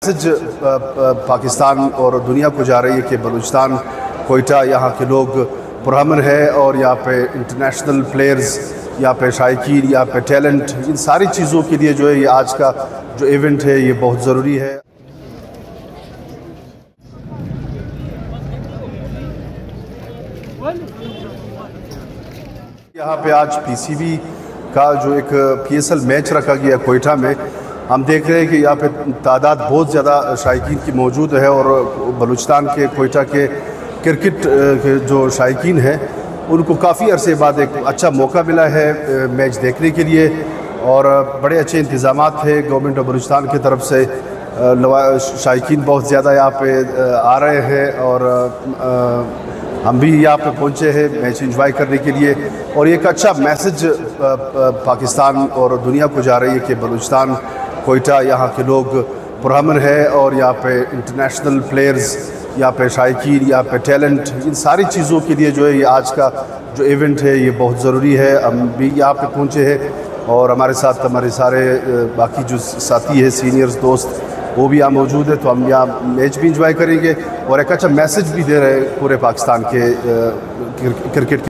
Message Pakistan और दुनिया को जा रही है कि बलूचिस्तान कोयटा यहाँ के लोग पुरअमन है और यहाँ पे इंटरनेशनल प्लेयर्स, यहाँ पे शायकीन, यहाँ पे टैलेंट, इन सारी चीज़ों के लिए जो है ये आज का जो इवेंट है ये बहुत ज़रूरी है। यहाँ पे आज पीसीबी का जो एक पीएसएल मैच रखा गया कोयटा में, हम देख रहे हैं कि यहाँ पे तादाद बहुत ज़्यादा शायकीन की मौजूद है और बलूचिस्तान के कोयटा के क्रिकेट के जो शायकीन हैं उनको काफ़ी अरसे बाद एक अच्छा मौका मिला है मैच देखने के लिए और बड़े अच्छे इंतज़ामात थे गवर्नमेंट ऑफ बलूचिस्तान की तरफ से। शायकीन बहुत ज़्यादा यहाँ पे आ रहे हैं और हम भी यहाँ पे पहुँचे हैं मैच एंजॉय करने के लिए और एक अच्छा मैसेज पाकिस्तान और दुनिया को जा रही है कि बलूचिस्तान कोयटा यहाँ के लोग पुरअमन है और यहाँ पे इंटरनेशनल प्लेयर्स, यहाँ पे शायकीन, यहाँ पे टैलेंट, इन सारी चीज़ों के लिए जो है ये आज का जो इवेंट है ये बहुत ज़रूरी है। हम भी यहाँ पे पहुँचे हैं और हमारे साथ हमारे सारे बाकी जो साथी हैं, सीनियर्स, दोस्त, वो भी यहाँ मौजूद है, तो हम यहाँ मैच भी इंजॉय करेंगे और एक अच्छा मैसेज भी दे रहे हैं पूरे पाकिस्तान के क्रिकेट